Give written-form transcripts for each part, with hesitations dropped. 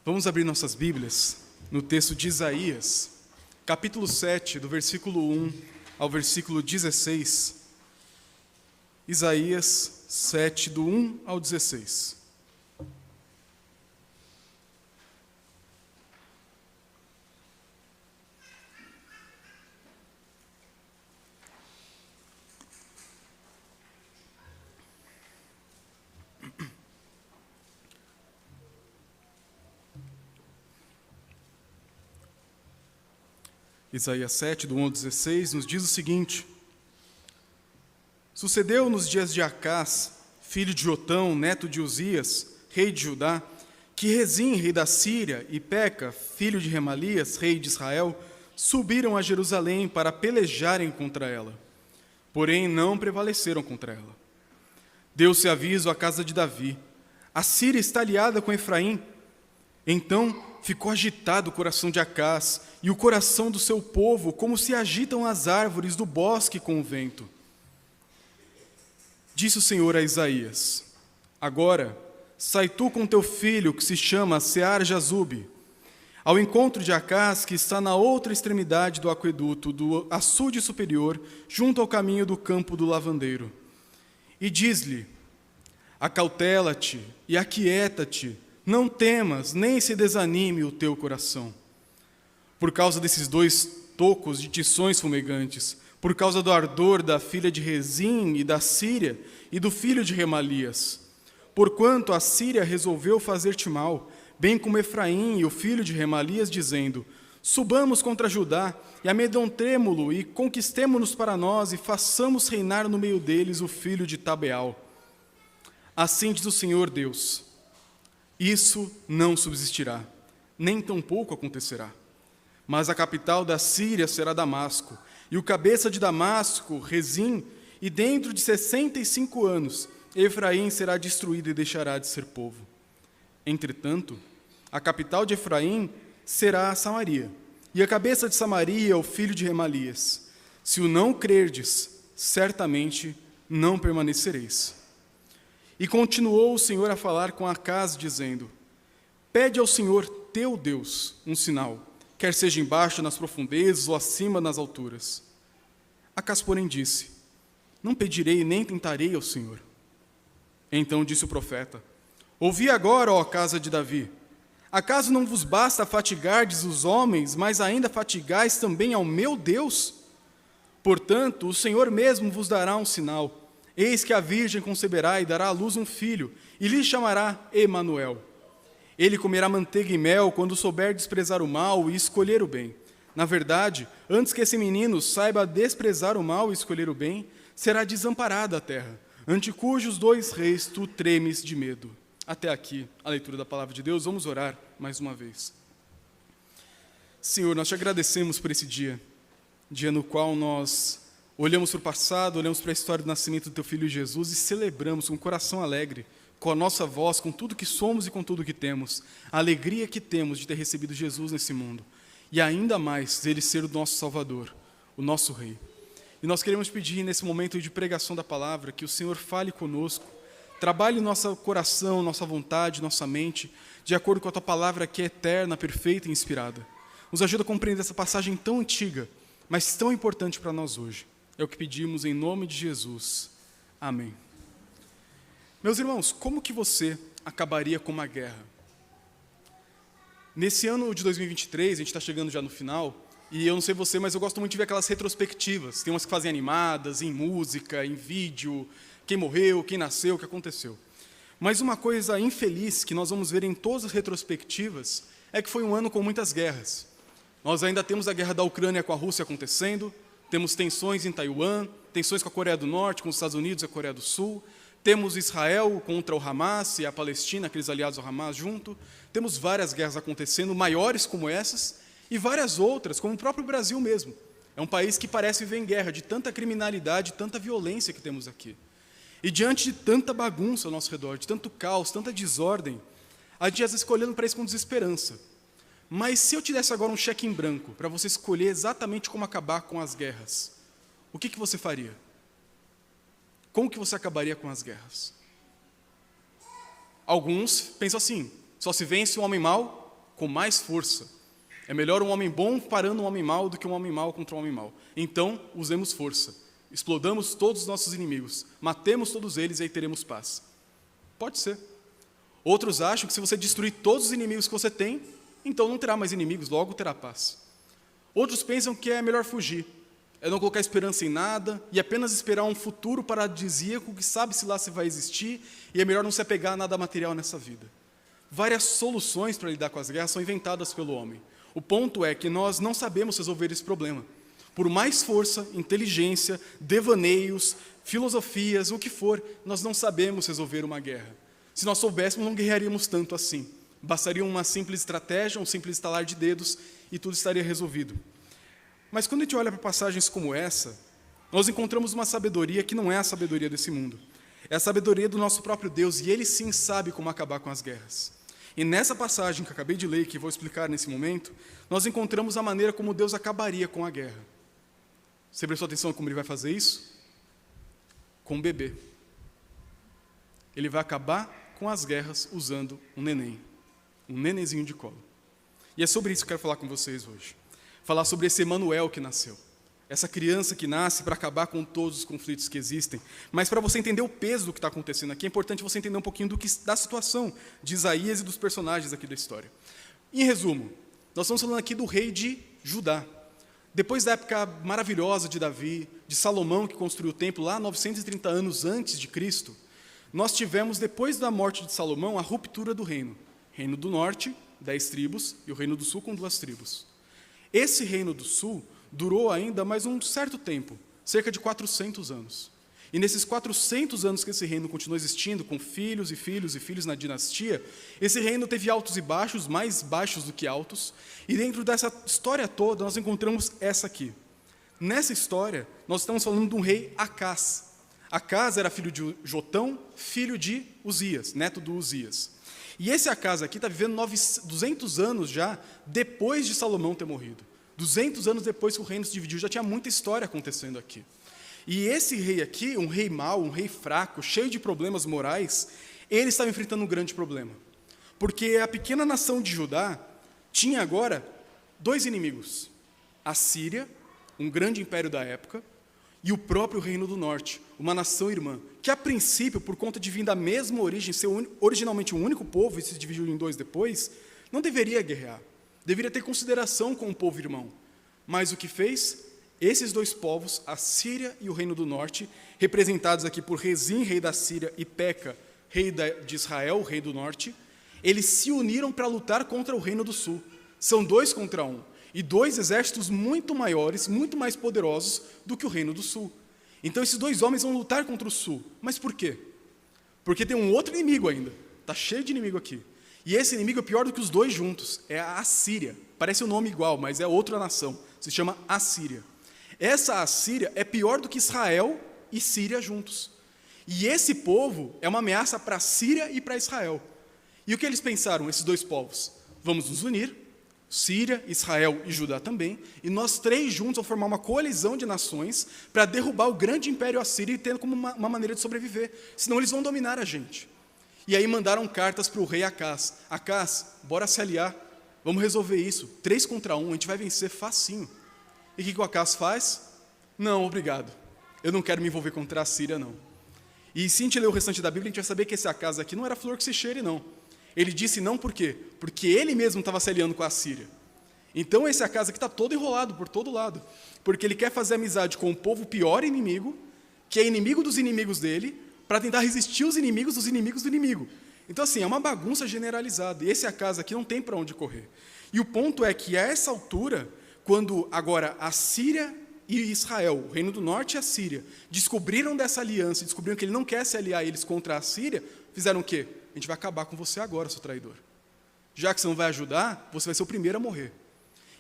Vamos abrir nossas Bíblias no texto de Isaías, capítulo 7, do versículo 1 ao versículo 16. Isaías 7, do 1 ao 16. Isaías 7, do 1 ao 16, nos diz o seguinte: Sucedeu nos dias de Acás, filho de Jotão, neto de Uzias, rei de Judá, que Rezim, rei da Síria, e Peca, filho de Remalias, rei de Israel, subiram a Jerusalém para pelejarem contra ela. Porém, não prevaleceram contra ela. Deu-se aviso à casa de Davi: a Síria está aliada com Efraim. Então ficou agitado o coração de Acás e o coração do seu povo, como se agitam as árvores do bosque com o vento. Disse o Senhor a Isaías: agora, sai tu com teu filho, que se chama Sear-Jazube, ao encontro de Acás, que está na outra extremidade do aqueduto, do açude superior, junto ao caminho do campo do lavandeiro. E diz-lhe: acautela-te e aquieta-te, não temas, nem se desanime o teu coração. Por causa desses dois tocos de tições fumegantes, por causa do ardor da filha de Rezim e da Síria e do filho de Remalias. Porquanto a Síria resolveu fazer-te mal, bem como Efraim e o filho de Remalias, dizendo: subamos contra Judá e amedrontemo-lo e conquistemo-nos para nós e façamos reinar no meio deles o filho de Tabeal. Assim diz o Senhor Deus: isso não subsistirá, nem tampouco acontecerá. Mas a capital da Síria será Damasco, e o cabeça de Damasco, Rezim, e dentro de 65 anos, Efraim será destruído e deixará de ser povo. Entretanto, a capital de Efraim será Samaria, e a cabeça de Samaria o filho de Remalias. Se o não crerdes, certamente não permanecereis. E continuou o Senhor a falar com Acás, dizendo: pede ao Senhor teu Deus um sinal, quer seja embaixo nas profundezas ou acima nas alturas. Acás, porém, disse: não pedirei nem tentarei ao Senhor. Então disse o profeta: ouvi agora, ó casa de Davi, acaso não vos basta fatigardes os homens, mas ainda fatigais também ao meu Deus? Portanto, o Senhor mesmo vos dará um sinal. Eis que a virgem conceberá e dará à luz um filho, e lhe chamará Emanuel. Ele comerá manteiga e mel quando souber desprezar o mal e escolher o bem. Na verdade, antes que esse menino saiba desprezar o mal e escolher o bem, será desamparada a terra, ante cujos dois reis tu tremes de medo. Até aqui a leitura da palavra de Deus. Vamos orar mais uma vez. Senhor, nós te agradecemos por esse dia no qual nós olhamos para o passado, olhamos para a história do nascimento do teu Filho Jesus e celebramos com o coração alegre, com a nossa voz, com tudo que somos e com tudo que temos, a alegria que temos de ter recebido Jesus nesse mundo, e ainda mais dele ser o nosso Salvador, o nosso Rei. E nós queremos pedir nesse momento de pregação da palavra, que o Senhor fale conosco, trabalhe nosso coração, nossa vontade, nossa mente, de acordo com a tua palavra que é eterna, perfeita e inspirada. Nos ajuda a compreender essa passagem tão antiga, mas tão importante para nós hoje. É o que pedimos em nome de Jesus. Amém. Meus irmãos, como que você acabaria com uma guerra? Nesse ano de 2023, a gente está chegando já no final, e eu não sei você, mas eu gosto muito de ver aquelas retrospectivas. Tem umas que fazem animadas, em música, em vídeo, quem morreu, quem nasceu, o que aconteceu. Mas uma coisa infeliz que nós vamos ver em todas as retrospectivas é que foi um ano com muitas guerras. Nós ainda temos a guerra da Ucrânia com a Rússia acontecendo, temos tensões em Taiwan, tensões com a Coreia do Norte, com os Estados Unidos e a Coreia do Sul, temos Israel contra o Hamas e a Palestina, aqueles aliados ao Hamas junto, temos várias guerras acontecendo, maiores como essas, e várias outras, como o próprio Brasil mesmo. É um país que parece viver em guerra, de tanta criminalidade, tanta violência que temos aqui. E diante de tanta bagunça ao nosso redor, de tanto caos, tanta desordem, a gente às vezes fica olhando para isso com desesperança. Mas se eu te desse agora um cheque em branco para você escolher exatamente como acabar com as guerras, o que você faria? Como que você acabaria com as guerras? Alguns pensam assim: só se vence o homem mau com mais força. É melhor um homem bom parando um homem mau do que um homem mau contra um homem mau. Então, usemos força. Explodamos todos os nossos inimigos. Matemos todos eles e aí teremos paz. Pode ser. Outros acham que se você destruir todos os inimigos que você tem, então não terá mais inimigos, logo terá paz. Outros pensam que é melhor fugir. É não colocar esperança em nada e apenas esperar um futuro paradisíaco que sabe-se lá se vai existir e é melhor não se apegar a nada material nessa vida. Várias soluções para lidar com as guerras são inventadas pelo homem. O ponto é que nós não sabemos resolver esse problema. Por mais força, inteligência, devaneios, filosofias, o que for, nós não sabemos resolver uma guerra. Se nós soubéssemos, não guerrearíamos tanto assim. Bastaria uma simples estratégia, um simples estalar de dedos e tudo estaria resolvido. Mas quando a gente olha para passagens como essa, nós encontramos uma sabedoria que não é a sabedoria desse mundo. É a sabedoria do nosso próprio Deus, e Ele sim sabe como acabar com as guerras. E nessa passagem que eu acabei de ler, que vou explicar nesse momento, nós encontramos a maneira como Deus acabaria com a guerra. Você prestou atenção como Ele vai fazer isso? Com um bebê. Ele vai acabar com as guerras usando um nenenzinho de colo. E é sobre isso que eu quero falar com vocês hoje. Falar sobre esse Emanuel que nasceu. Essa criança que nasce para acabar com todos os conflitos que existem. Mas para você entender o peso do que está acontecendo aqui, é importante você entender um pouquinho da situação de Isaías e dos personagens aqui da história. Em resumo, nós estamos falando aqui do rei de Judá. Depois da época maravilhosa de Davi, de Salomão, que construiu o templo lá 930 anos antes de Cristo, nós tivemos, depois da morte de Salomão, a ruptura do reino. Reino do norte, 10 tribos, e o reino do sul com 2 tribos. Esse reino do sul durou ainda mais um certo tempo, cerca de 400 anos. E nesses 400 anos que esse reino continuou existindo, com filhos e filhos e filhos na dinastia, esse reino teve altos e baixos, mais baixos do que altos, e dentro dessa história toda nós encontramos essa aqui. Nessa história, nós estamos falando de um rei Acás. Acás era filho de Jotão, filho de Uzias, neto do Uzias. E esse Acás aqui está vivendo 200 anos já depois de Salomão ter morrido. 200 anos depois que o reino se dividiu, já tinha muita história acontecendo aqui. E esse rei aqui, um rei mau, um rei fraco, cheio de problemas morais, ele estava enfrentando um grande problema. Porque a pequena nação de Judá tinha agora 2 inimigos. A Síria, um grande império da época, e o próprio reino do norte, uma nação irmã, que a princípio, por conta de vir da mesma origem, ser originalmente um único povo e se dividiu em 2 depois, não deveria guerrear. Deveria ter consideração com o povo irmão. Mas o que fez? Esses 2 povos, a Síria e o reino do norte, representados aqui por Rezim, rei da Síria, e Peca, rei de Israel, rei do norte, eles se uniram para lutar contra o reino do sul. São 2 contra 1. E 2 exércitos muito maiores, muito mais poderosos do que o reino do sul. Então esses 2 homens vão lutar contra o sul. Mas por quê? Porque tem um outro inimigo ainda. Está cheio de inimigo aqui. E esse inimigo é pior do que os 2 juntos. É a Assíria. Parece um nome igual, mas é outra nação. Se chama Assíria. Essa Assíria é pior do que Israel e Síria juntos. E esse povo é uma ameaça para a Síria e para Israel. E o que eles pensaram, esses 2 povos? Vamos nos unir, Síria, Israel e Judá também, e nós 3 juntos vamos formar uma coalizão de nações para derrubar o grande império assírio e ter como uma maneira de sobreviver, senão eles vão dominar a gente. E aí mandaram cartas para o rei Acás. Acás, bora se aliar, vamos resolver isso, 3 contra 1, a gente vai vencer facinho. E o que o Acás faz? Não, obrigado, eu não quero me envolver contra a Síria, não. E se a gente ler o restante da Bíblia, a gente vai saber que esse Acás aqui não era flor que se cheire, não. Ele disse não por quê? Porque ele mesmo estava se aliando com a Síria. Então esse Acás aqui está todo enrolado por todo lado, porque ele quer fazer amizade com o povo pior inimigo, que é inimigo dos inimigos dele, para tentar resistir os inimigos dos inimigos do inimigo. Então assim, é uma bagunça generalizada, e esse Acás aqui não tem para onde correr. E o ponto é que a essa altura, quando agora a Síria e Israel, o reino do norte e a Síria, descobriram dessa aliança, descobriram que ele não quer se aliar a eles contra a Síria, fizeram o quê? A gente vai acabar com você agora, seu traidor. Já que você não vai ajudar, você vai ser o primeiro a morrer.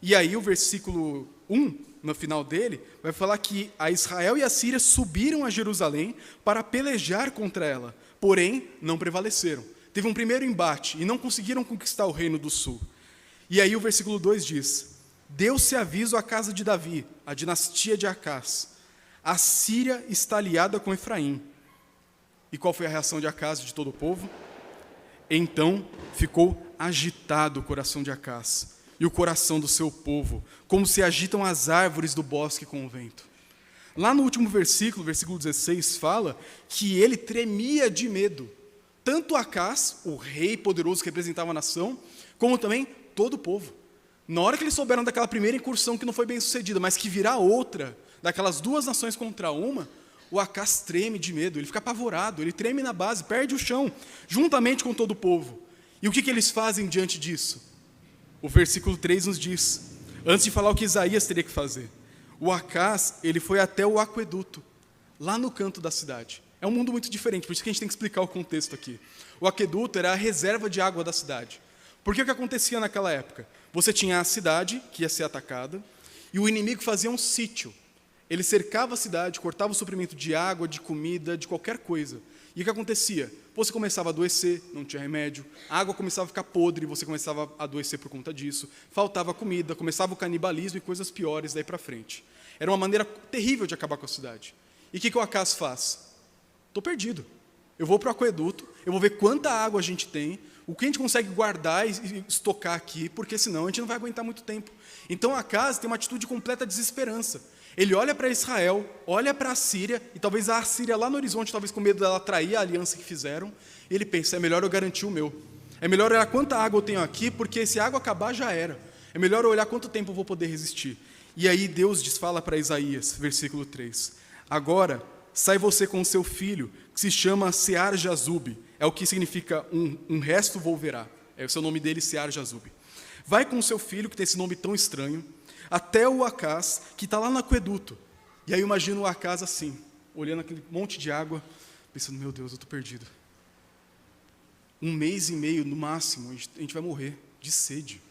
E aí o versículo 1, no final dele, vai falar que a Israel e a Síria subiram a Jerusalém para pelejar contra ela, porém não prevaleceram. Teve um primeiro embate e não conseguiram conquistar o reino do sul. E aí o versículo 2 diz: deu-se aviso à casa de Davi, a dinastia de Acás. A Síria está aliada com Efraim. E qual foi a reação de Acás e de todo o povo? Então ficou agitado o coração de Acás e o coração do seu povo, como se agitam as árvores do bosque com o vento. Lá no último versículo, versículo 16, fala que ele tremia de medo. Tanto Acás, o rei poderoso que representava a nação, como também todo o povo. Na hora que eles souberam daquela primeira incursão que não foi bem sucedida, mas que virá outra, daquelas duas nações contra uma, o Acás treme de medo, ele fica apavorado, ele treme na base, perde o chão, juntamente com todo o povo. E o que eles fazem diante disso? O versículo 3 nos diz, antes de falar o que Isaías teria que fazer, o Acás, ele foi até o aqueduto, lá no canto da cidade. É um mundo muito diferente, por isso que a gente tem que explicar o contexto aqui. O aqueduto era a reserva de água da cidade. Porque o que acontecia naquela época? Você tinha a cidade, que ia ser atacada, e o inimigo fazia um sítio. Ele cercava a cidade, cortava o suprimento de água, de comida, de qualquer coisa. E o que acontecia? Você começava a adoecer, não tinha remédio, a água começava a ficar podre, você começava a adoecer por conta disso, faltava comida, começava o canibalismo e coisas piores daí para frente. Era uma maneira terrível de acabar com a cidade. E o que o Acás faz? Estou perdido. Eu vou para o aqueduto, eu vou ver quanta água a gente tem, o que a gente consegue guardar e estocar aqui, porque senão a gente não vai aguentar muito tempo. Então Acás tem uma atitude de completa desesperança. Ele olha para Israel, olha para a Síria, e talvez a Síria lá no horizonte, talvez com medo dela trair a aliança que fizeram, e ele pensa, é melhor eu garantir o meu. É melhor olhar quanta água eu tenho aqui, porque se a água acabar, já era. É melhor eu olhar quanto tempo eu vou poder resistir. E aí Deus fala para Isaías, versículo 3, agora sai você com o seu filho, que se chama Sear-Jazube, é o que significa um resto volverá, é o seu nome dele, Sear-Jazube. Vai com o seu filho, que tem esse nome tão estranho, até o Acás, que está lá no aqueduto. E aí eu imagino o Acás assim, olhando aquele monte de água, pensando, meu Deus, eu estou perdido. 1 mês e meio, no máximo, a gente vai morrer de sede.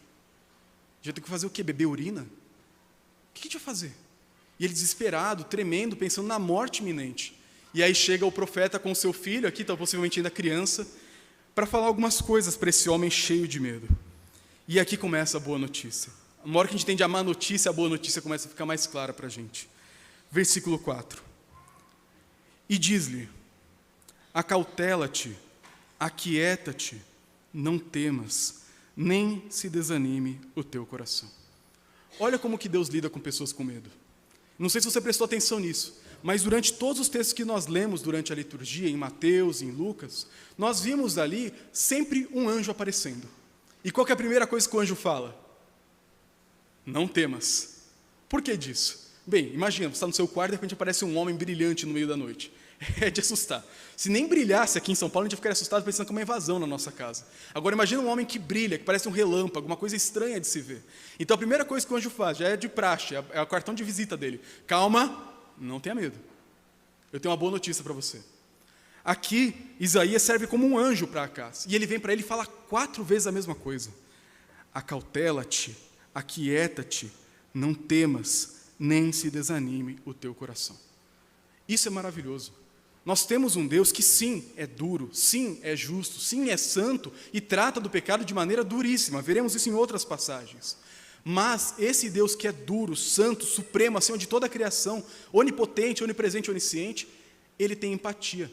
Já tem que fazer o quê? Beber urina? O que a gente vai fazer? E ele desesperado, tremendo, pensando na morte iminente. E aí chega o profeta com o seu filho, aqui está possivelmente ainda criança, para falar algumas coisas para esse homem cheio de medo. E aqui começa a boa notícia. Na hora que a gente entende a má notícia, a boa notícia começa a ficar mais clara para a gente. Versículo 4. E diz-lhe, acautela-te, aquieta-te, não temas, nem se desanime o teu coração. Olha como que Deus lida com pessoas com medo. Não sei se você prestou atenção nisso, mas durante todos os textos que nós lemos durante a liturgia, em Mateus, em Lucas, nós vimos ali sempre um anjo aparecendo. E qual que é a primeira coisa que o anjo fala? Não temas. Por que disso? Bem, imagina, você está no seu quarto e de repente aparece um homem brilhante no meio da noite. É de assustar. Se nem brilhasse aqui em São Paulo, a gente ia ficar assustado pensando que é uma invasão na nossa casa. Agora imagina um homem que brilha, que parece um relâmpago, uma coisa estranha de se ver. Então a primeira coisa que o anjo faz, já é de praxe, é o cartão de visita dele. Calma, não tenha medo. Eu tenho uma boa notícia para você. Aqui, Isaías serve como um anjo para Acás. E ele vem para ele e fala 4 vezes a mesma coisa. Acautela-te, aquieta-te, não temas, nem se desanime o teu coração. Isso é maravilhoso. Nós temos um Deus que sim, é duro, sim, é justo, sim, é santo e trata do pecado de maneira duríssima. Veremos isso em outras passagens. Mas esse Deus que é duro, santo, supremo, acima de toda a criação, onipotente, onipresente, onisciente, ele tem empatia.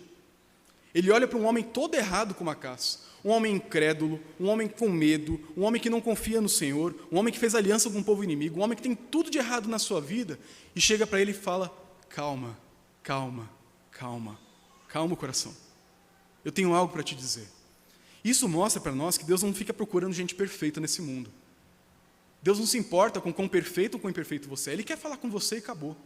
Ele olha para um homem todo errado como Acás, um homem incrédulo, um homem com medo, um homem que não confia no Senhor, um homem que fez aliança com um povo inimigo, um homem que tem tudo de errado na sua vida, e chega para ele e fala, calma, calma, calma, calma o coração. Eu tenho algo para te dizer. Isso mostra para nós que Deus não fica procurando gente perfeita nesse mundo. Deus não se importa com quão perfeito ou quão imperfeito você é. Ele quer falar com você e acabou.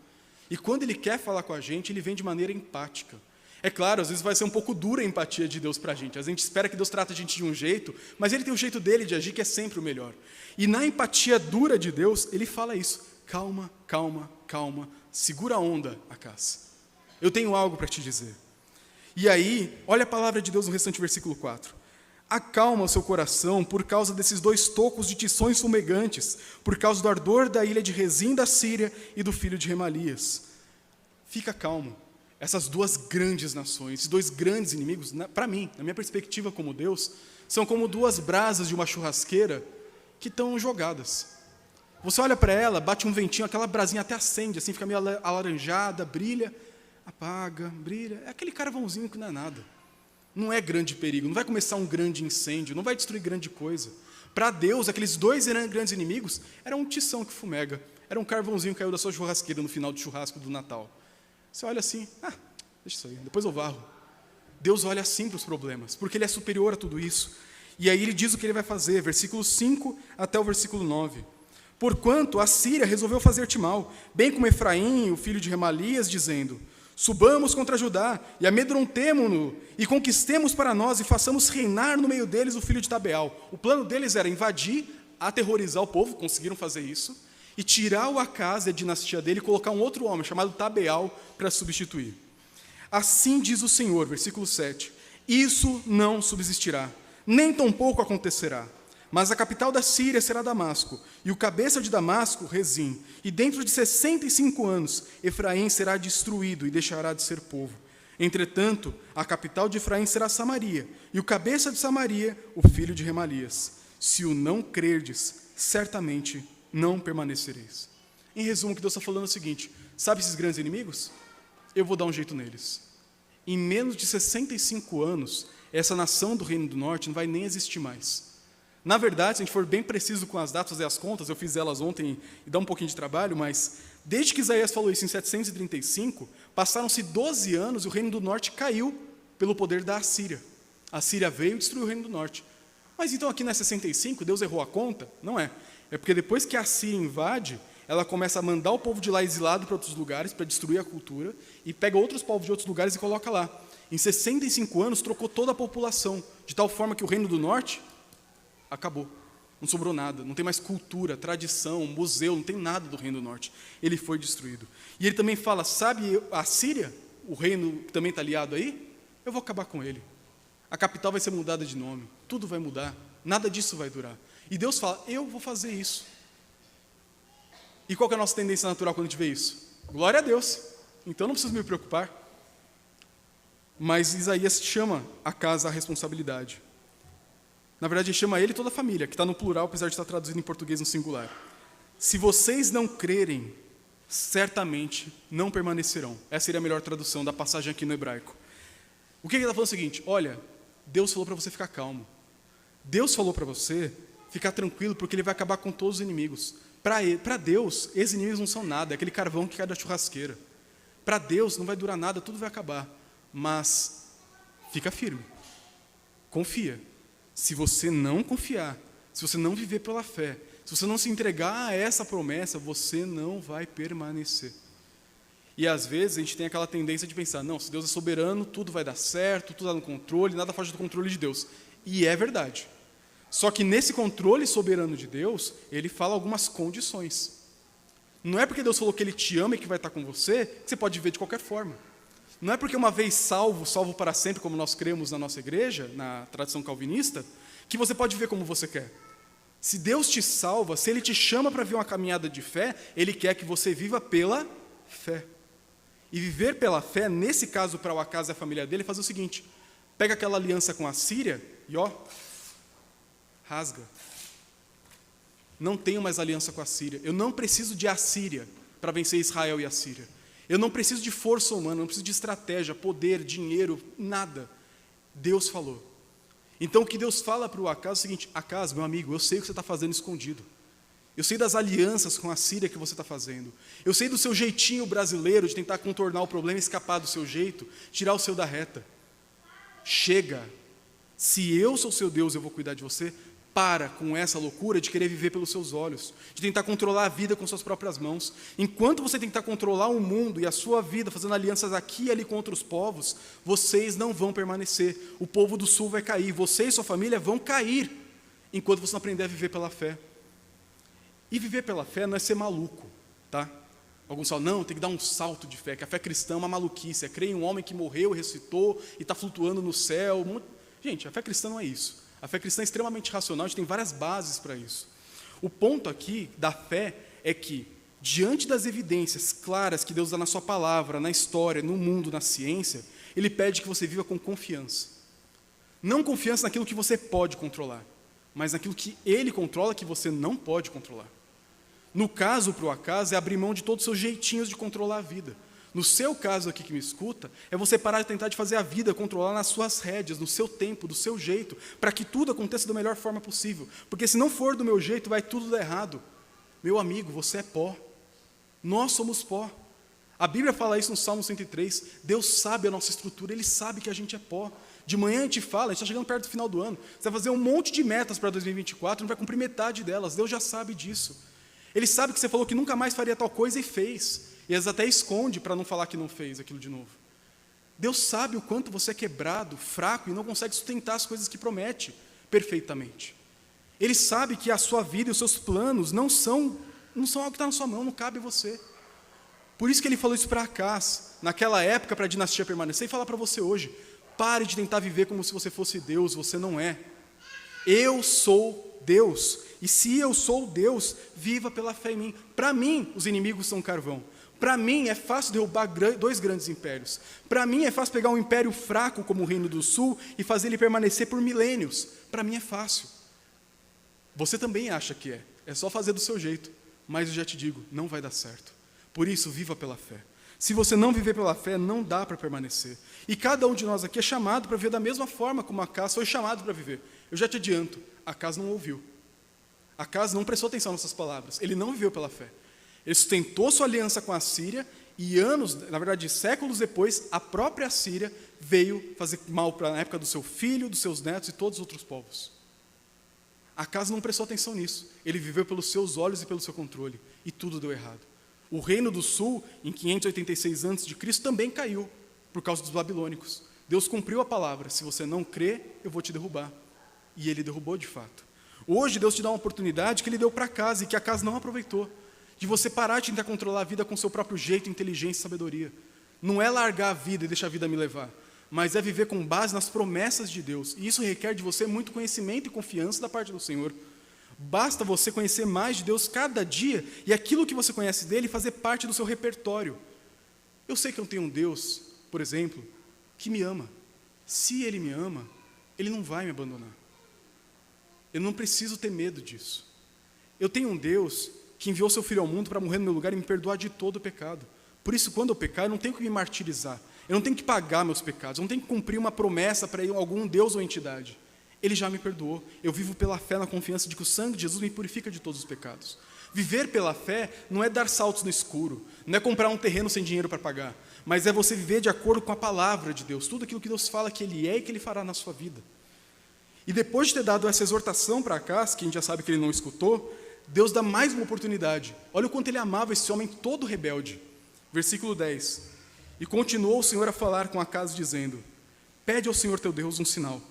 E quando Ele quer falar com a gente, Ele vem de maneira empática. É claro, às vezes vai ser um pouco dura a empatia de Deus para a gente. A gente espera que Deus trate a gente de um jeito, mas Ele tem o jeito dele de agir que é sempre o melhor. E na empatia dura de Deus, Ele fala isso. Calma, calma, calma. Segura a onda, Acás. Eu tenho algo para te dizer. E aí, olha a palavra de Deus no restante versículo 4. Acalma o seu coração por causa desses 2 tocos de tições fumegantes, por causa do ardor da ilha de Rezim da Síria e do filho de Remalias. Fica calmo. Essas 2 grandes nações, esses 2 grandes inimigos, para mim, na minha perspectiva como Deus, são como 2 brasas de uma churrasqueira que estão jogadas. Você olha para ela, bate um ventinho, aquela brasinha até acende, assim, fica meio alaranjada, brilha, apaga, brilha. É aquele carvãozinho que não é nada. Não é grande perigo, não vai começar um grande incêndio, não vai destruir grande coisa. Para Deus, aqueles dois grandes inimigos eram um tição que fumega, era um carvãozinho que caiu da sua churrasqueira no final do churrasco do Natal. Você olha assim, deixa isso aí, depois eu varro. Deus olha assim para os problemas, porque Ele é superior a tudo isso. E aí Ele diz o que Ele vai fazer, versículo 5 até o versículo 9. Porquanto a Síria resolveu fazer-te mal, bem como Efraim, o filho de Remalias, dizendo: subamos contra Judá, e amedrontemo-no, e conquistemos para nós, e façamos reinar no meio deles o filho de Tabeal. O plano deles era invadir, aterrorizar o povo, conseguiram fazer isso, e tirar o Acaz e a dinastia dele, e colocar um outro homem, chamado Tabeal, para substituir. Assim diz o Senhor, versículo 7, isso não subsistirá, nem tampouco acontecerá. Mas a capital da Síria será Damasco, e o cabeça de Damasco, Rezim. E dentro de 65 anos, Efraim será destruído e deixará de ser povo. Entretanto, a capital de Efraim será Samaria, e o cabeça de Samaria, o filho de Remalias. Se o não crerdes, certamente não permanecereis. Em resumo, o que Deus está falando é o seguinte: sabe esses grandes inimigos? Eu vou dar um jeito neles. Em menos de 65 anos, essa nação do Reino do Norte não vai nem existir mais. Na verdade, se a gente for bem preciso com as datas e as contas, eu fiz elas ontem e dá um pouquinho de trabalho, mas desde que Isaías falou isso em 735, passaram-se 12 anos e o Reino do Norte caiu pelo poder da Assíria. A Síria veio e destruiu o Reino do Norte. Mas então aqui não é 65, Deus errou a conta? Não é. É porque depois que a Síria invade, ela começa a mandar o povo de lá exilado para outros lugares, para destruir a cultura, e pega outros povos de outros lugares e coloca lá. Em 65 anos, trocou toda a população, de tal forma que o Reino do Norte acabou, não sobrou nada, não tem mais cultura, tradição, museu, não tem nada do Reino do Norte. Ele foi destruído. E ele também fala, sabe a Síria, o reino que também está aliado aí? Eu vou acabar com ele. A capital vai ser mudada de nome, tudo vai mudar, nada disso vai durar. E Deus fala, eu vou fazer isso. E qual que é a nossa tendência natural quando a gente vê isso? Glória a Deus, então não preciso me preocupar. Mas Isaías chama a casa à responsabilidade. Na verdade, ele chama ele e toda a família, que está no plural, apesar de estar traduzido em português no singular. Se vocês não crerem, certamente não permanecerão. Essa seria a melhor tradução da passagem aqui no hebraico. O que ele está falando é o seguinte: olha, Deus falou para você ficar calmo. Deus falou para você ficar tranquilo, porque Ele vai acabar com todos os inimigos. Para Deus, esses inimigos não são nada, é aquele carvão que cai da churrasqueira. Para Deus não vai durar nada, tudo vai acabar. Mas fica firme, confia. Se você não confiar, se você não viver pela fé, se você não se entregar a essa promessa, você não vai permanecer. E às vezes a gente tem aquela tendência de pensar, não, se Deus é soberano, tudo vai dar certo, tudo está no controle, nada foge do controle de Deus. E é verdade. Só que nesse controle soberano de Deus, Ele fala algumas condições. Não é porque Deus falou que Ele te ama e que vai estar com você, que você pode viver de qualquer forma. Não é porque uma vez salvo, salvo para sempre, como nós cremos na nossa igreja, na tradição calvinista, que você pode viver como você quer. Se Deus te salva, se Ele te chama para viver uma caminhada de fé, Ele quer que você viva pela fé. E viver pela fé, nesse caso para o Acaz e a família dele, faz o seguinte: pega aquela aliança com a Síria e rasga. Não tenho mais aliança com a Síria. Eu não preciso de Assíria para vencer Israel e a Síria. Eu não preciso de força humana, não preciso de estratégia, poder, dinheiro, nada. Deus falou. Então o que Deus fala para o Acaz é o seguinte: Acaz, meu amigo, eu sei o que você está fazendo escondido. Eu sei das alianças com a Síria que você está fazendo. Eu sei do seu jeitinho brasileiro de tentar contornar o problema, escapar do seu jeito, tirar o seu da reta. Chega. Se eu sou seu Deus, eu vou cuidar de você. Para com essa loucura de querer viver pelos seus olhos, de tentar controlar a vida com suas próprias mãos. Enquanto você tentar controlar o mundo e a sua vida, fazendo alianças aqui e ali com outros povos, vocês não vão permanecer. O povo do sul vai cair, você e sua família vão cair, enquanto você não aprender a viver pela fé. E viver pela fé não é ser maluco, tá? Alguns falam, não, tem que dar um salto de fé, que a fé cristã é uma maluquice, é crer em um homem que morreu, ressuscitou e está flutuando no céu. Gente, a fé cristã não é isso. A fé cristã é extremamente racional, a gente tem várias bases para isso. O ponto aqui da fé é que, diante das evidências claras que Deus dá na sua palavra, na história, no mundo, na ciência, Ele pede que você viva com confiança. Não confiança naquilo que você pode controlar, mas naquilo que Ele controla que você não pode controlar. No caso, para o Acaz, é abrir mão de todos os seus jeitinhos de controlar a vida. No seu caso aqui que me escuta, é você parar de tentar de fazer a vida, controlar nas suas rédeas, no seu tempo, do seu jeito, para que tudo aconteça da melhor forma possível. Porque se não for do meu jeito, vai tudo dar errado. Meu amigo, você é pó. Nós somos pó. A Bíblia fala isso no Salmo 103. Deus sabe a nossa estrutura, Ele sabe que a gente é pó. De manhã a gente fala, a gente está chegando perto do final do ano, você vai fazer um monte de metas para 2024, não vai cumprir metade delas. Deus já sabe disso. Ele sabe que você falou que nunca mais faria tal coisa e fez. E às vezes até esconde para não falar que não fez aquilo de novo. Deus sabe o quanto você é quebrado, fraco e não consegue sustentar as coisas que promete perfeitamente. Ele sabe que a sua vida e os seus planos não são algo que está na sua mão, não cabe a você. Por isso que ele falou isso para Acaz, naquela época, para a dinastia permanecer, e falar para você hoje: pare de tentar viver como se você fosse Deus, você não é. Eu sou Deus, e se eu sou Deus, viva pela fé em mim. Para mim, os inimigos são carvão. Para mim é fácil derrubar dois grandes impérios. Para mim é fácil pegar um império fraco como o Reino do Sul e fazer ele permanecer por milênios. Para mim é fácil. Você também acha que é só fazer do seu jeito, mas eu já te digo, não vai dar certo. Por isso, viva pela fé. Se você não viver pela fé, não dá para permanecer. E cada um de nós aqui é chamado para viver da mesma forma como Acaz foi chamado para viver. Eu já te adianto, Acaz não ouviu. Acaz não prestou atenção nessas palavras. Ele não viveu pela fé. Ele sustentou sua aliança com a Síria e anos, na verdade séculos depois, a própria Síria veio fazer mal na época do seu filho, dos seus netos e todos os outros povos. Acaz não prestou atenção nisso. Ele viveu pelos seus olhos e pelo seu controle. E tudo deu errado. O Reino do Sul, em 586 a.C., também caiu por causa dos babilônicos. Deus cumpriu a palavra: se você não crê, eu vou te derrubar. E ele derrubou de fato. Hoje Deus te dá uma oportunidade que ele deu para Acaz e que Acaz não aproveitou. De você parar de tentar controlar a vida com o seu próprio jeito, inteligência e sabedoria. Não é largar a vida e deixar a vida me levar, mas é viver com base nas promessas de Deus. E isso requer de você muito conhecimento e confiança da parte do Senhor. Basta você conhecer mais de Deus cada dia e aquilo que você conhece dele fazer parte do seu repertório. Eu sei que eu tenho um Deus, por exemplo, que me ama. Se Ele me ama, Ele não vai me abandonar. Eu não preciso ter medo disso. Eu tenho um Deus que enviou seu Filho ao mundo para morrer no meu lugar e me perdoar de todo o pecado. Por isso, quando eu pecar, eu não tenho que me martirizar. Eu não tenho que pagar meus pecados. Eu não tenho que cumprir uma promessa para algum Deus ou entidade. Ele já me perdoou. Eu vivo pela fé, na confiança de que o sangue de Jesus me purifica de todos os pecados. Viver pela fé não é dar saltos no escuro, não é comprar um terreno sem dinheiro para pagar, mas é você viver de acordo com a palavra de Deus, tudo aquilo que Deus fala que Ele é e que Ele fará na sua vida. E depois de ter dado essa exortação para Acaz, que a gente já sabe que ele não escutou, Deus dá mais uma oportunidade. Olha o quanto ele amava esse homem todo rebelde. Versículo 10. E continuou o Senhor a falar com Acaz, dizendo: pede ao Senhor teu Deus um sinal,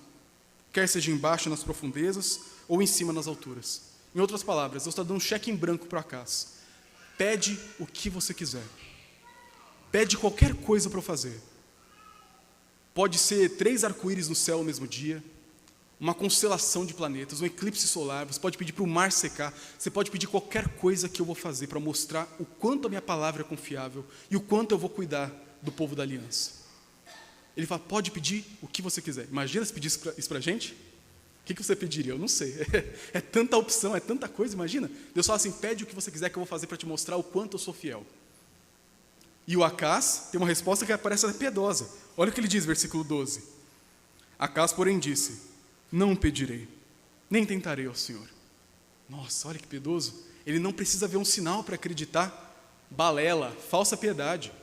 quer seja embaixo nas profundezas ou em cima nas alturas. Em outras palavras, Deus está dando um cheque em branco para Acaz. Pede o que você quiser. Pede qualquer coisa para eu fazer. Pode ser 3 arco-íris no céu no mesmo dia, uma constelação de planetas, um eclipse solar. Você pode pedir para o mar secar. Você pode pedir qualquer coisa que eu vou fazer para mostrar o quanto a minha palavra é confiável e o quanto eu vou cuidar do povo da aliança. Ele fala: pode pedir o que você quiser. Imagina se pedisse isso para a gente. O que você pediria? Eu não sei. É tanta opção, é tanta coisa, imagina. Deus fala assim: pede o que você quiser que eu vou fazer para te mostrar o quanto eu sou fiel. E o Acaz tem uma resposta que parece piedosa. Olha o que ele diz, versículo 12. Acaz, porém, disse: não pedirei, nem tentarei ao Senhor. Nossa, olha que piedoso. Ele não precisa ver um sinal para acreditar. Balela, falsa piedade.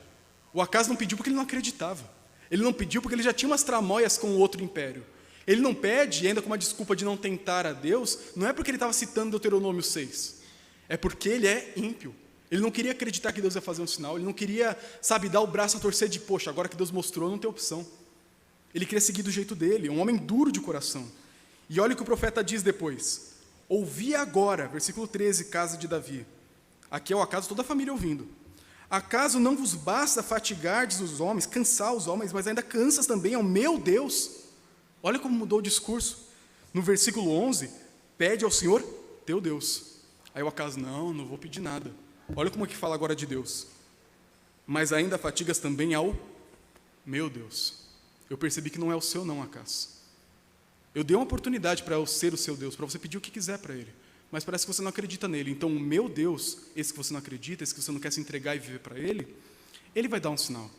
O Acaz não pediu porque ele não acreditava. Ele não pediu porque ele já tinha umas tramóias com o outro império. Ele não pede, ainda com uma desculpa de não tentar a Deus, não é porque ele estava citando Deuteronômio 6. É porque ele é ímpio. Ele não queria acreditar que Deus ia fazer um sinal. Ele não queria, dar o braço a torcer de, poxa, agora que Deus mostrou, não tem opção. Ele queria seguir do jeito dele, um homem duro de coração. E olha o que o profeta diz depois. Ouvi agora, versículo 13, casa de Davi. Aqui é o acaso, toda a família ouvindo. Acaso não vos basta fatigardes os homens, cansar os homens, mas ainda cansas também ao meu Deus? Olha como mudou o discurso. No versículo 11, pede ao Senhor teu Deus. Aí o Acaz: não vou pedir nada. Olha como é que fala agora de Deus. Mas ainda fatigas também ao meu Deus. Eu percebi que não é o seu não, Acaz. Eu dei uma oportunidade para eu ser o seu Deus, para você pedir o que quiser para Ele. Mas parece que você não acredita nele. Então o meu Deus, esse que você não acredita, esse que você não quer se entregar e viver para Ele, ele vai dar um sinal.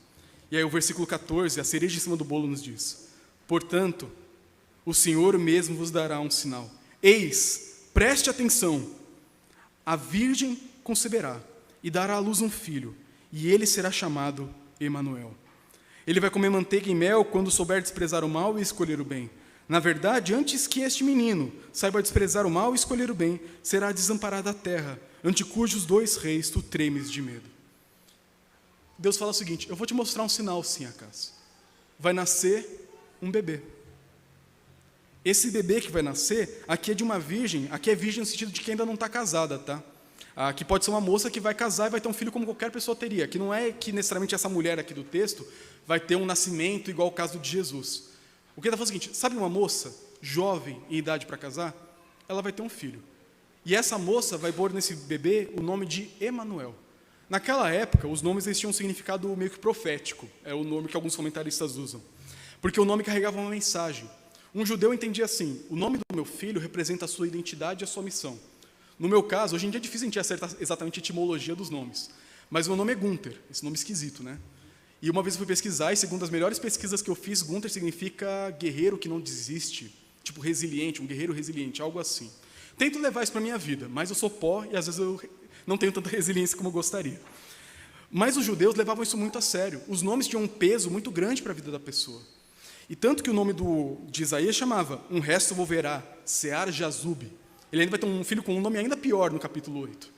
E aí o versículo 14, a cereja em cima do bolo nos diz: portanto, o Senhor mesmo vos dará um sinal. Eis, preste atenção, a virgem conceberá e dará à luz um filho, e ele será chamado Emanuel. Ele vai comer manteiga e mel quando souber desprezar o mal e escolher o bem. Na verdade, antes que este menino saiba desprezar o mal e escolher o bem, será desamparada a terra, ante cujos 2 reis tu tremes de medo. Deus fala o seguinte: eu vou te mostrar um sinal, sim, Acas. Vai nascer um bebê. Esse bebê que vai nascer, aqui é de uma virgem, aqui é virgem no sentido de que ainda não está casada, tá? Aqui pode ser uma moça que vai casar e vai ter um filho como qualquer pessoa teria. Aqui não é que necessariamente essa mulher aqui do texto vai ter um nascimento igual ao caso de Jesus. O que ele está falando é o seguinte: sabe uma moça jovem em idade para casar? Ela vai ter um filho. E essa moça vai pôr nesse bebê o nome de Emanuel. Naquela época, os nomes eles tinham um significado meio que profético. É o nome que alguns comentaristas usam. Porque o nome carregava uma mensagem. Um judeu entendia assim: o nome do meu filho representa a sua identidade e a sua missão. No meu caso, hoje em dia é difícil a gente acertar exatamente a etimologia dos nomes. Mas o meu nome é Gunther, esse nome esquisito, né? E uma vez eu fui pesquisar, e segundo as melhores pesquisas que eu fiz, Gunther significa guerreiro que não desiste. Tipo resiliente, um guerreiro resiliente, algo assim. Tento levar isso para a minha vida, mas eu sou pó e às vezes eu não tenho tanta resiliência como eu gostaria. Mas os judeus levavam isso muito a sério. Os nomes tinham um peso muito grande para a vida da pessoa. E tanto que o nome de Isaías chamava Um Resto Volverá, Sear-Jazub. Ele ainda vai ter um filho com um nome ainda pior no capítulo 8.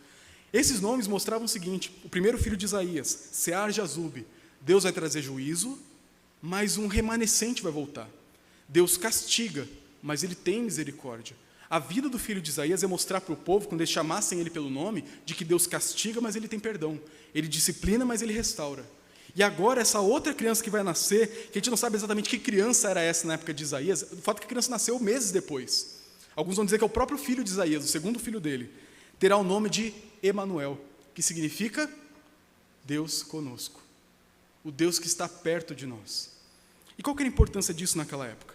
Esses nomes mostravam o seguinte: o primeiro filho de Isaías, Sear-Jazub, Deus vai trazer juízo, mas um remanescente vai voltar. Deus castiga, mas ele tem misericórdia. A vida do filho de Isaías é mostrar para o povo, quando eles chamassem ele pelo nome, de que Deus castiga, mas ele tem perdão. Ele disciplina, mas ele restaura. E agora, essa outra criança que vai nascer, que a gente não sabe exatamente que criança era essa na época de Isaías, o fato é que a criança nasceu meses depois. Alguns vão dizer que é o próprio filho de Isaías, o segundo filho dele, terá o nome de Emanuel, que significa Deus conosco. O Deus que está perto de nós. E qual que era a importância disso naquela época?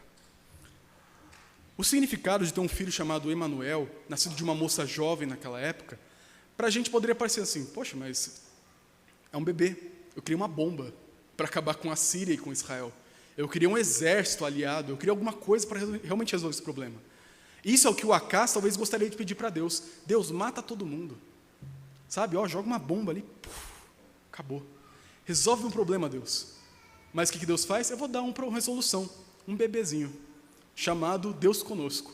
O significado de ter um filho chamado Emanuel, nascido de uma moça jovem naquela época, para a gente poderia parecer assim: poxa, mas é um bebê. Eu queria uma bomba para acabar com a Síria e com Israel. Eu queria um exército aliado, eu queria alguma coisa para realmente resolver esse problema. Isso é o que o Acas talvez gostaria de pedir para Deus. Deus, mata todo mundo. Sabe, joga uma bomba ali, acabou. Resolve um problema, Deus. Mas o que Deus faz? Eu vou dar uma resolução, um bebezinho, chamado Deus conosco.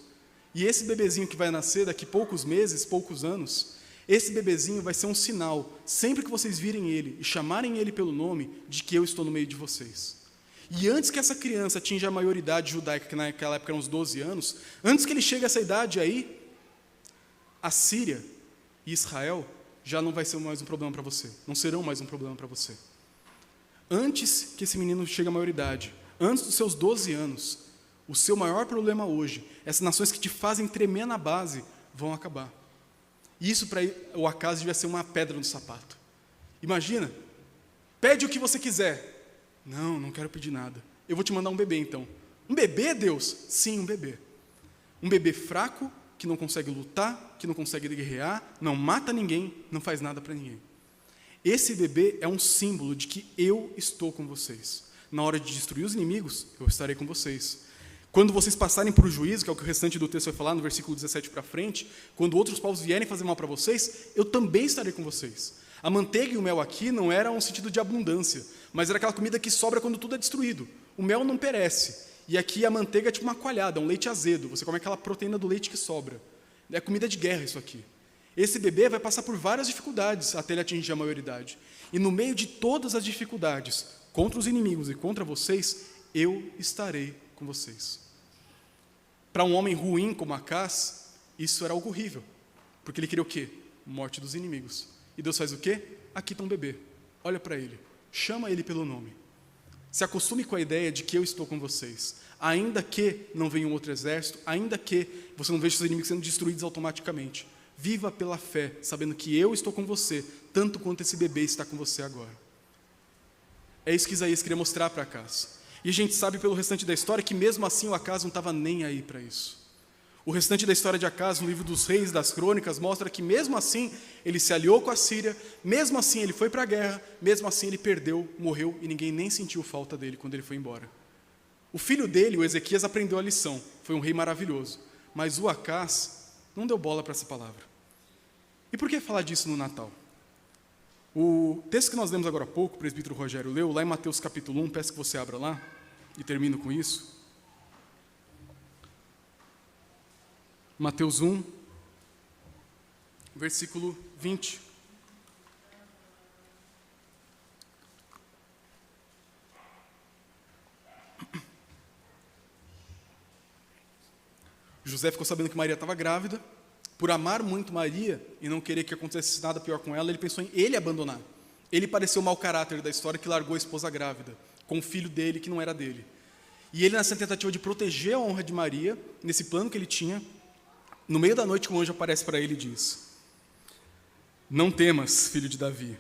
E esse bebezinho que vai nascer daqui poucos meses, poucos anos, esse bebezinho vai ser um sinal, sempre que vocês virem ele e chamarem ele pelo nome, de que eu estou no meio de vocês. E antes que essa criança atinja a maioridade judaica, que naquela época eram uns 12 anos, antes que ele chegue a essa idade aí, a Síria e Israel já não vai ser mais um problema para você, não serão mais um problema para você. Antes que esse menino chegue à maioridade, antes dos seus 12 anos, o seu maior problema hoje, essas nações que te fazem tremer na base, vão acabar. E isso para o Acas devia ser uma pedra no sapato. Imagina, pede o que você quiser. Não, não quero pedir nada. Eu vou te mandar um bebê então. Um bebê, Deus? Sim, um bebê. Um bebê fraco, que não consegue lutar, que não consegue guerrear, não mata ninguém, não faz nada para ninguém. Esse bebê é um símbolo de que eu estou com vocês. Na hora de destruir os inimigos, eu estarei com vocês. Quando vocês passarem por juízo, que é o que o restante do texto vai falar, no versículo 17 para frente, quando outros povos vierem fazer mal para vocês, eu também estarei com vocês. A manteiga e o mel aqui não era um sentido de abundância, mas era aquela comida que sobra quando tudo é destruído. O mel não perece. E aqui a manteiga é tipo uma coalhada, um leite azedo. Você come aquela proteína do leite que sobra. É comida de guerra isso aqui. Esse bebê vai passar por várias dificuldades até ele atingir a maioridade. E no meio de todas as dificuldades, contra os inimigos e contra vocês, eu estarei com vocês. Para um homem ruim como Acas, isso era algo horrível. Porque ele queria o quê? Morte dos inimigos. E Deus faz o quê? Aqui está um bebê. Olha para ele. Chama ele pelo nome. Se acostume com a ideia de que eu estou com vocês. Ainda que não venha um outro exército, ainda que você não veja os inimigos sendo destruídos automaticamente. Viva pela fé, sabendo que eu estou com você, tanto quanto esse bebê está com você agora. É isso que Isaías queria mostrar para Acas. E a gente sabe pelo restante da história que mesmo assim o Acas não estava nem aí para isso. O restante da história de Acas, no livro dos reis, das crônicas, mostra que mesmo assim ele se aliou com a Síria, mesmo assim ele foi para a guerra, mesmo assim ele perdeu, morreu e ninguém nem sentiu falta dele quando ele foi embora. O filho dele, o Ezequias, aprendeu a lição, foi um rei maravilhoso, mas o Acas não deu bola para essa palavra. E por que falar disso no Natal? O texto que nós lemos agora há pouco, o presbítero Rogério leu, lá em Mateus capítulo 1, peço que você abra lá, e termino com isso. Mateus 1, versículo 20. José ficou sabendo que Maria estava grávida. Por amar muito Maria e não querer que acontecesse nada pior com ela, ele pensou em ele abandonar. Ele pareceu o mau caráter da história que largou a esposa grávida, com o filho dele que não era dele. E ele, nessa tentativa de proteger a honra de Maria, nesse plano que ele tinha, no meio da noite, um anjo aparece para ele e diz: não temas, filho de Davi,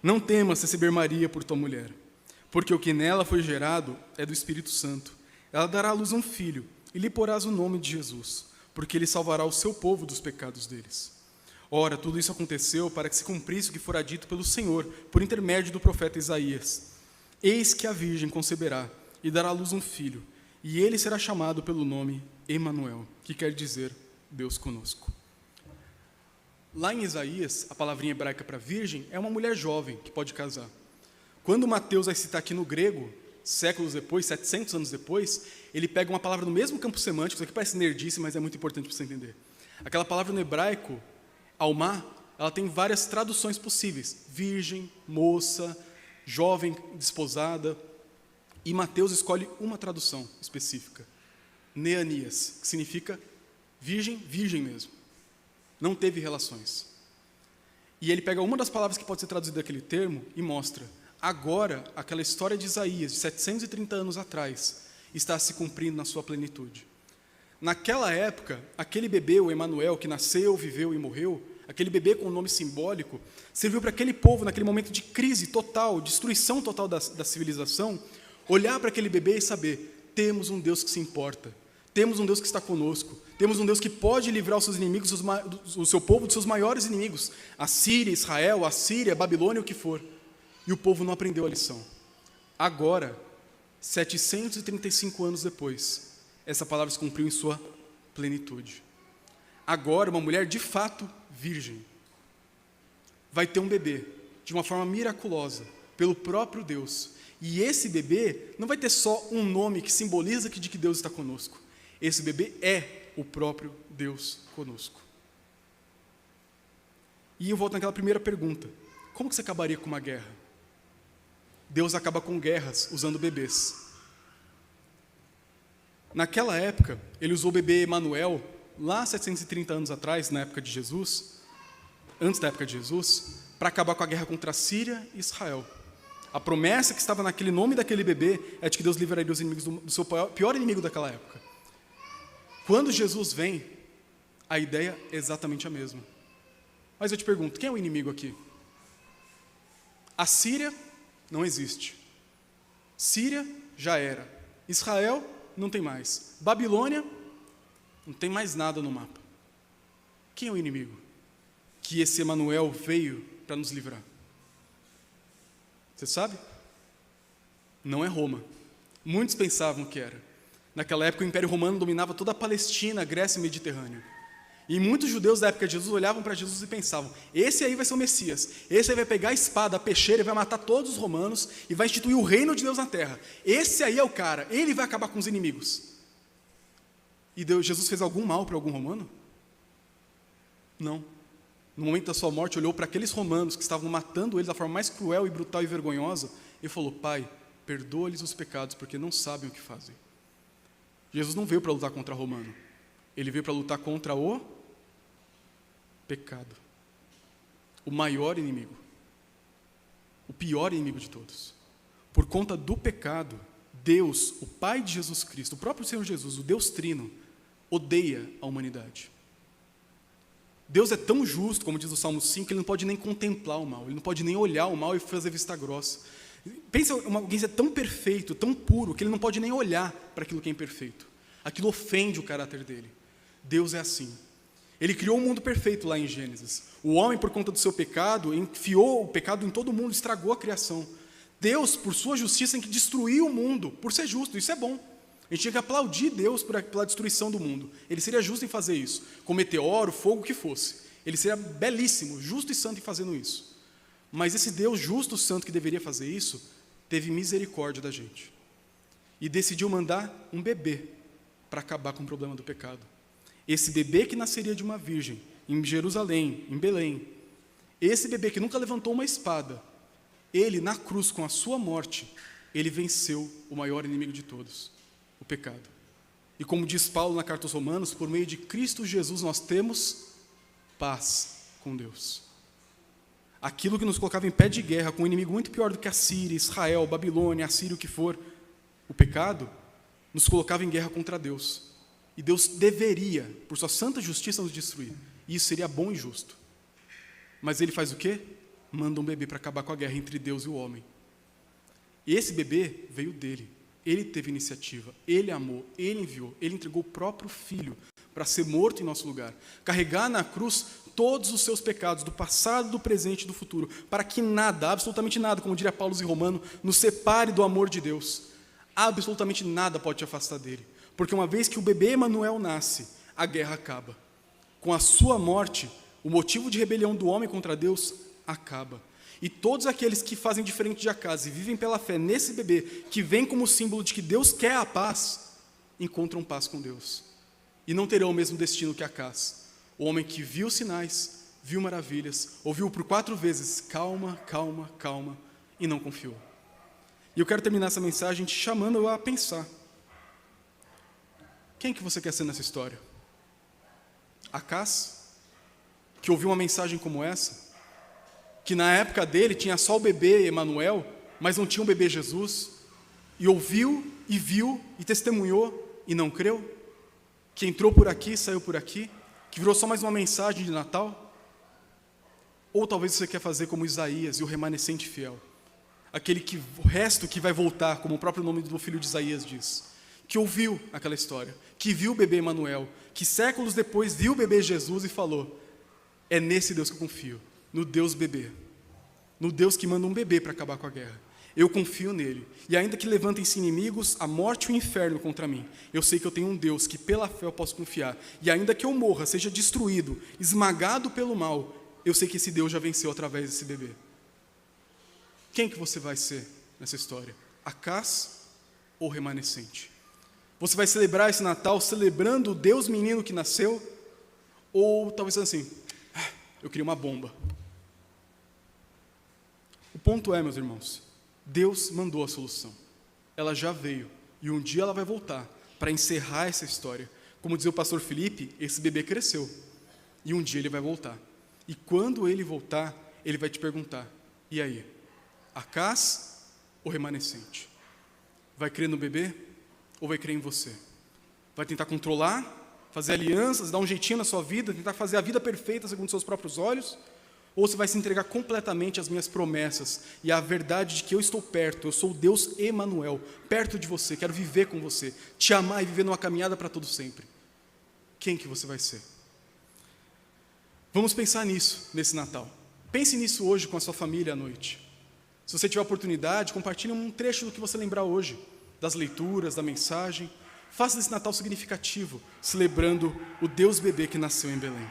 não temas receber Maria por tua mulher, porque o que nela foi gerado é do Espírito Santo. Ela dará à luz um filho, e lhe porás o nome de Jesus, porque ele salvará o seu povo dos pecados deles. Ora, tudo isso aconteceu para que se cumprisse o que fora dito pelo Senhor, por intermédio do profeta Isaías. Eis que a virgem conceberá, e dará à luz um filho, e ele será chamado pelo nome Emanuel, que quer dizer Deus conosco. Lá em Isaías, a palavrinha hebraica para virgem é uma mulher jovem que pode casar. Quando Mateus vai citar aqui no grego, séculos depois, 700 anos depois, ele pega uma palavra no mesmo campo semântico, isso aqui parece nerdice, mas é muito importante para você entender. Aquela palavra no hebraico, alma, ela tem várias traduções possíveis: virgem, moça, jovem desposada. E Mateus escolhe uma tradução específica, Neanias, que significa virgem, virgem mesmo. Não teve relações. E ele pega uma das palavras que pode ser traduzida daquele termo e mostra: agora, aquela história de Isaías, de 730 anos atrás, está se cumprindo na sua plenitude. Naquela época, aquele bebê, o Emanuel, que nasceu, viveu e morreu, aquele bebê com um nome simbólico, serviu para aquele povo, naquele momento de crise total, destruição total da civilização, olhar para aquele bebê e saber: temos um Deus que se importa, temos um Deus que está conosco, temos um Deus que pode livrar os seus inimigos, o seu povo dos seus maiores inimigos, a Síria, Israel, a Síria, a Babilônia, o que for. E o povo não aprendeu a lição. Agora, 735 anos depois, essa palavra se cumpriu em sua plenitude. Agora, uma mulher de fato virgem vai ter um bebê de uma forma miraculosa, pelo próprio Deus. E esse bebê não vai ter só um nome que simboliza de que Deus está conosco. Esse bebê é o próprio Deus conosco. E eu volto naquela primeira pergunta: como que você acabaria com uma guerra? Deus acaba com guerras usando bebês. Naquela época, ele usou o bebê Emanuel, lá 730 anos atrás, na época de Jesus, antes da época de Jesus, para acabar com a guerra contra a Síria e Israel. A promessa que estava naquele nome daquele bebê é de que Deus livraria os inimigos do seu pior inimigo daquela época. Quando Jesus vem, a ideia é exatamente a mesma. Mas eu te pergunto, quem é o inimigo aqui? A Síria não existe. Síria já era. Israel não tem mais. Babilônia não tem mais nada no mapa. Quem é o inimigo que esse Emanuel veio para nos livrar? Você sabe? Não é Roma. Muitos pensavam que era. Naquela época o Império Romano dominava toda a Palestina, a Grécia e o Mediterrâneo. E muitos judeus da época de Jesus olhavam para Jesus e pensavam: esse aí vai ser o Messias, esse aí vai pegar a espada, a peixeira e vai matar todos os romanos e vai instituir o reino de Deus na terra. Esse aí é o cara, ele vai acabar com os inimigos. E Jesus fez algum mal para algum romano? Não. No momento da sua morte, olhou para aqueles romanos que estavam matando ele da forma mais cruel e brutal e vergonhosa e falou: Pai, perdoa-lhes os pecados, porque não sabem o que fazem. Jesus não veio para lutar contra o romano, ele veio para lutar contra o pecado, o maior inimigo, o pior inimigo de todos. Por conta do pecado, Deus, o Pai de Jesus Cristo, o próprio Senhor Jesus, o Deus Trino, odeia a humanidade. Deus é tão justo, como diz o Salmo 5, que ele não pode nem contemplar o mal, ele não pode nem olhar o mal e fazer vista grossa. Pensa, alguém é tão perfeito, tão puro, que ele não pode nem olhar para aquilo que é imperfeito. Aquilo ofende o caráter dele. Deus é assim. Ele criou um mundo perfeito lá em Gênesis. O homem, por conta do seu pecado, enfiou o pecado em todo mundo, estragou a criação. Deus, por sua justiça, tem que destruir o mundo, por ser justo. Isso é bom. A gente tinha que aplaudir Deus pela destruição do mundo. Ele seria justo em fazer isso, com meteoro, fogo, o que fosse. Ele seria belíssimo, justo e santo em fazendo isso. Mas esse Deus justo e santo que deveria fazer isso, teve misericórdia da gente. E decidiu mandar um bebê para acabar com o problema do pecado. Esse bebê que nasceria de uma virgem, em Jerusalém, em Belém. Esse bebê que nunca levantou uma espada, ele, na cruz, com a sua morte, ele venceu o maior inimigo de todos, o pecado. E como diz Paulo na carta aos Romanos, por meio de Cristo Jesus nós temos paz com Deus. Aquilo que nos colocava em pé de guerra com um inimigo muito pior do que a Síria, Israel, Babilônia, Assíria, o que for, o pecado, nos colocava em guerra contra Deus. E Deus deveria, por sua santa justiça, nos destruir. E isso seria bom e justo. Mas ele faz o quê? Manda um bebê para acabar com a guerra entre Deus e o homem. E esse bebê veio dele. Ele teve iniciativa, ele amou, ele enviou, ele entregou o próprio filho para ser morto em nosso lugar. Carregar na cruz todos os seus pecados, do passado, do presente e do futuro, para que nada, absolutamente nada, como diria Paulo em Romano, nos separe do amor de Deus. Absolutamente nada pode te afastar dele. Porque uma vez que o bebê Emanuel nasce, a guerra acaba. Com a sua morte, o motivo de rebelião do homem contra Deus acaba. E todos aqueles que fazem diferente de Acas e vivem pela fé nesse bebê, que vem como símbolo de que Deus quer a paz, encontram paz com Deus. E não terão o mesmo destino que Acas. O homem que viu sinais, viu maravilhas, ouviu por 4 vezes, calma, calma, calma, e não confiou. E eu quero terminar essa mensagem te chamando a pensar. Quem que você quer ser nessa história? Acas, que ouviu uma mensagem como essa, que na época dele tinha só o bebê Emanuel, mas não tinha o bebê Jesus, e ouviu, e viu, e testemunhou, e não creu? Que entrou por aqui, saiu por aqui, que virou só mais uma mensagem de Natal? Ou talvez você quer fazer como Isaías e o remanescente fiel, aquele que, o resto que vai voltar, como o próprio nome do filho de Isaías diz, que ouviu aquela história, que viu o bebê Emanuel, que séculos depois viu o bebê Jesus e falou, é nesse Deus que eu confio, no Deus bebê, no Deus que manda um bebê para acabar com a guerra. Eu confio nele, e ainda que levantem-se inimigos, a morte e o inferno contra mim, eu sei que eu tenho um Deus que pela fé eu posso confiar, e ainda que eu morra, seja destruído, esmagado pelo mal, eu sei que esse Deus já venceu através desse bebê. Quem que você vai ser nessa história? Acas ou remanescente? Você vai celebrar esse Natal celebrando o Deus menino que nasceu? Ou talvez assim, eu queria uma bomba. O ponto é, meus irmãos, Deus mandou a solução. Ela já veio. E um dia ela vai voltar para encerrar essa história. Como dizia o pastor Felipe, esse bebê cresceu. E um dia ele vai voltar. E quando ele voltar, ele vai te perguntar, e aí? Acas ou remanescente? Vai crer no bebê ou vai crer em você? Vai tentar controlar, fazer alianças, dar um jeitinho na sua vida, tentar fazer a vida perfeita segundo seus próprios olhos? Ou você vai se entregar completamente às minhas promessas e à verdade de que eu estou perto, eu sou o Deus Emanuel, perto de você, quero viver com você, te amar e viver numa caminhada para todo sempre? Quem que você vai ser? Vamos pensar nisso, nesse Natal. Pense nisso hoje com a sua família à noite. Se você tiver oportunidade, compartilhe um trecho do que você lembrar hoje, das leituras, da mensagem. Faça desse Natal significativo, celebrando o Deus bebê que nasceu em Belém.